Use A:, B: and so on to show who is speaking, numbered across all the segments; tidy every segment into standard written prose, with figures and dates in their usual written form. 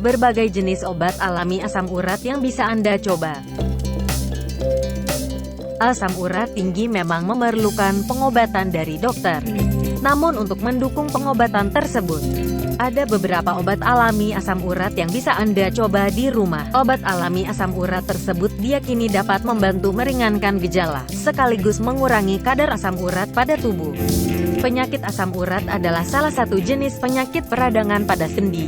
A: Berbagai jenis obat alami asam urat yang bisa Anda coba. Asam urat tinggi memang memerlukan pengobatan dari dokter. Namun untuk mendukung pengobatan tersebut, ada beberapa obat alami asam urat yang bisa Anda coba di rumah. Obat alami asam urat tersebut diyakini dapat membantu meringankan gejala, sekaligus mengurangi kadar asam urat pada tubuh. Penyakit asam urat adalah salah satu jenis penyakit peradangan pada sendi.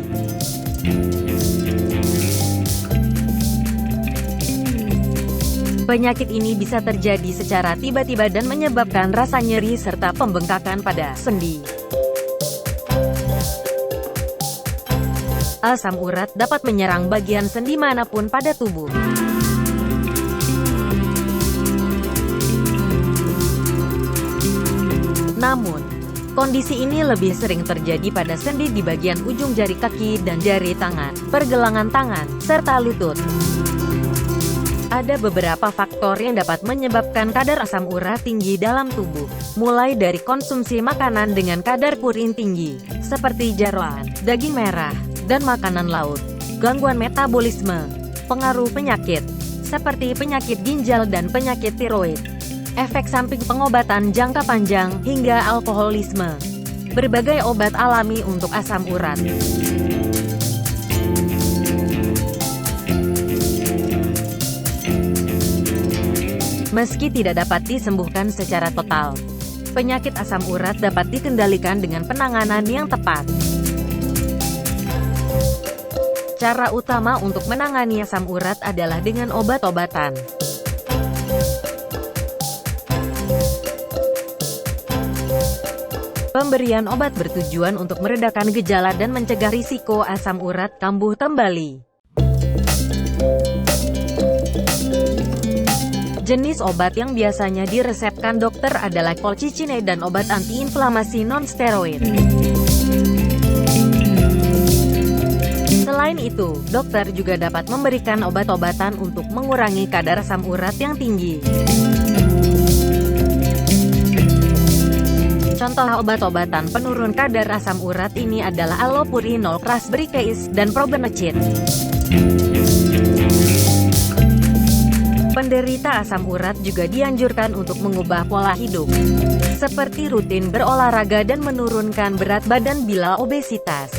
A: Penyakit ini bisa terjadi secara tiba-tiba dan menyebabkan rasa nyeri serta pembengkakan pada sendi. Asam urat dapat menyerang bagian sendi manapun pada tubuh. Namun, kondisi ini lebih sering terjadi pada sendi di bagian ujung jari kaki dan jari tangan, pergelangan tangan, serta lutut. Ada beberapa faktor yang dapat menyebabkan kadar asam urat tinggi dalam tubuh, mulai dari konsumsi makanan dengan kadar purin tinggi, seperti jeroan, daging merah, dan makanan laut, gangguan metabolisme, pengaruh penyakit, seperti penyakit ginjal dan penyakit tiroid, efek samping pengobatan jangka panjang, hingga alkoholisme. Berbagai obat alami untuk asam urat. Meski tidak dapat disembuhkan secara total, penyakit asam urat dapat dikendalikan dengan penanganan yang tepat. Cara utama untuk menangani asam urat adalah dengan obat-obatan. Pemberian obat bertujuan untuk meredakan gejala dan mencegah risiko asam urat kambuh kembali. Jenis obat yang biasanya diresepkan dokter adalah colchicine dan obat antiinflamasi non-steroid. Selain itu, dokter juga dapat memberikan obat-obatan untuk mengurangi kadar asam urat yang tinggi. Contoh obat-obatan penurun kadar asam urat ini adalah allopurinol, raspberry case, dan probenecid. Penderita asam urat juga dianjurkan untuk mengubah pola hidup, seperti rutin berolahraga dan menurunkan berat badan bila obesitas.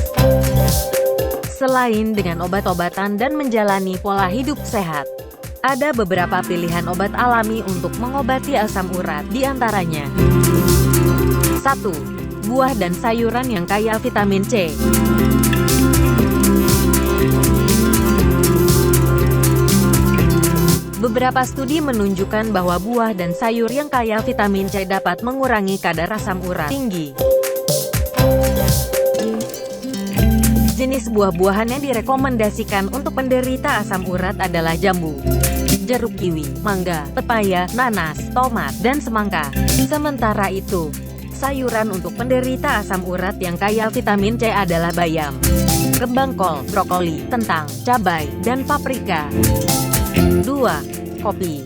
A: Selain dengan obat-obatan dan menjalani pola hidup sehat, ada beberapa pilihan obat alami untuk mengobati asam urat, di antaranya 1. Buah dan sayuran yang kaya vitamin C. Beberapa studi menunjukkan bahwa buah dan sayur yang kaya vitamin C dapat mengurangi kadar asam urat tinggi. Jenis buah-buahan yang direkomendasikan untuk penderita asam urat adalah jambu, jeruk kiwi, mangga, pepaya, nanas, tomat, dan semangka. Sementara itu, sayuran untuk penderita asam urat yang kaya vitamin C adalah bayam, kembang kol, brokoli, kentang, cabai, dan paprika. 2. Kopi.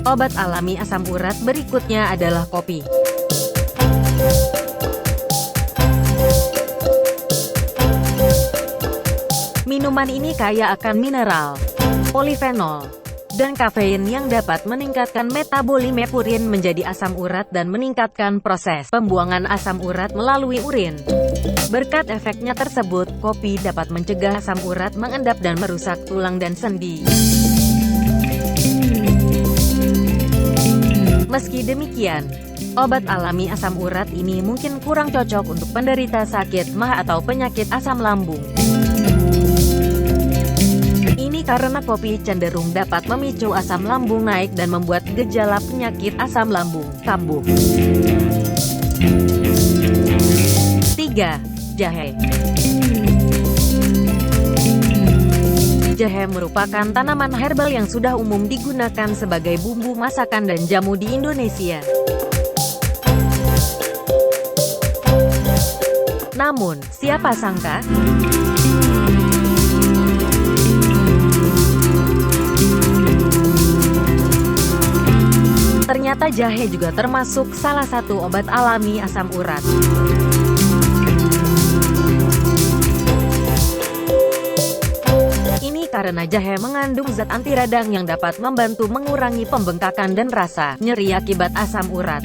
A: Obat alami asam urat berikutnya adalah kopi. Minuman ini kaya akan mineral, polifenol, dan kafein yang dapat meningkatkan metabolisme purin menjadi asam urat dan meningkatkan proses pembuangan asam urat melalui urin. Berkat efeknya tersebut, kopi dapat mencegah asam urat mengendap dan merusak tulang dan sendi. Meski demikian, obat alami asam urat ini mungkin kurang cocok untuk penderita sakit MAH atau penyakit asam lambung. Ini karena kopi cenderung dapat memicu asam lambung naik dan membuat gejala penyakit asam lambung kambuh. 3. Jahe. Jahe jahe merupakan tanaman herbal yang sudah umum digunakan sebagai bumbu masakan dan jamu di Indonesia. Namun, siapa sangka? Ternyata jahe juga termasuk salah satu obat alami asam urat. Ini karena jahe mengandung zat anti radang yang dapat membantu mengurangi pembengkakan dan rasa nyeri akibat asam urat.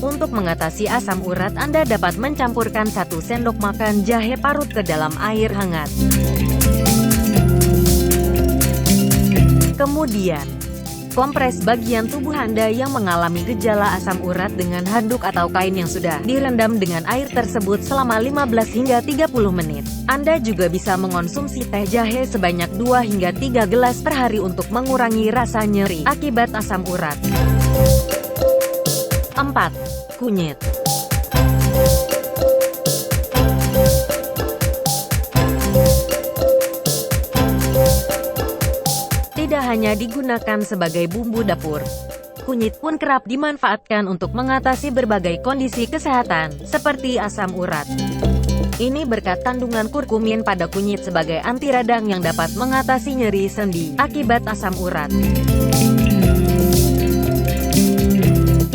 A: Untuk mengatasi asam urat, Anda dapat mencampurkan 1 sendok makan jahe parut ke dalam air hangat. Kemudian, kompres bagian tubuh Anda yang mengalami gejala asam urat dengan handuk atau kain yang sudah direndam dengan air tersebut selama 15 hingga 30 menit. Anda juga bisa mengonsumsi teh jahe sebanyak 2 hingga 3 gelas per hari untuk mengurangi rasa nyeri akibat asam urat. 4. Kunyit. Tidak hanya digunakan sebagai bumbu dapur, kunyit pun kerap dimanfaatkan untuk mengatasi berbagai kondisi kesehatan, seperti asam urat. Ini berkat kandungan kurkumin pada kunyit sebagai anti radang yang dapat mengatasi nyeri sendi akibat asam urat. 5.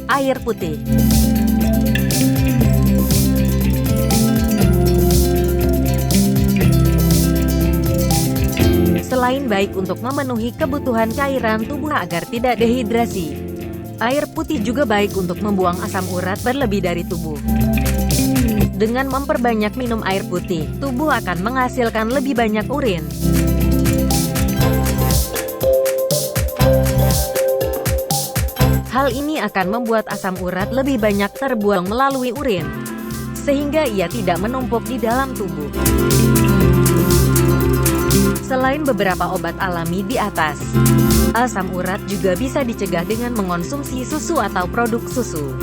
A: Air putih. Selain baik untuk memenuhi kebutuhan cairan tubuh agar tidak dehidrasi, air putih juga baik untuk membuang asam urat berlebih dari tubuh. Dengan memperbanyak minum air putih, tubuh akan menghasilkan lebih banyak urin. Hal ini akan membuat asam urat lebih banyak terbuang melalui urin, sehingga ia tidak menumpuk di dalam tubuh. Selain beberapa obat alami di atas, asam urat juga bisa dicegah dengan mengonsumsi susu atau produk susu,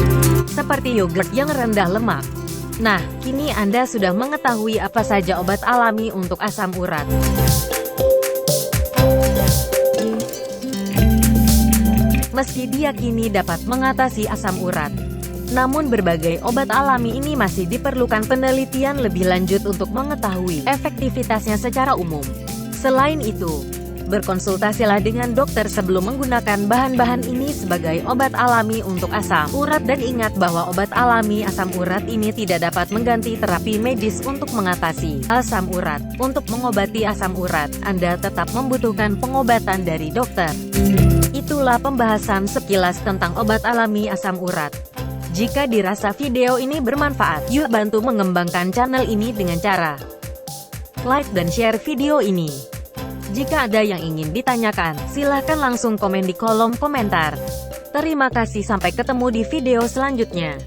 A: seperti yogurt yang rendah lemak. Nah, kini Anda sudah mengetahui apa saja obat alami untuk asam urat. Meski diyakini dapat mengatasi asam urat, namun berbagai obat alami ini masih diperlukan penelitian lebih lanjut untuk mengetahui efektivitasnya secara umum. Selain itu, berkonsultasilah dengan dokter sebelum menggunakan bahan-bahan ini sebagai obat alami untuk asam urat, dan ingat bahwa obat alami asam urat ini tidak dapat mengganti terapi medis untuk mengatasi asam urat. Untuk mengobati asam urat, Anda tetap membutuhkan pengobatan dari dokter. Itulah pembahasan sekilas tentang obat alami asam urat. Jika dirasa video ini bermanfaat, yuk bantu mengembangkan channel ini dengan cara like dan share video ini. Jika ada yang ingin ditanyakan, silahkan langsung komen di kolom komentar. Terima kasih, sampai ketemu di video selanjutnya.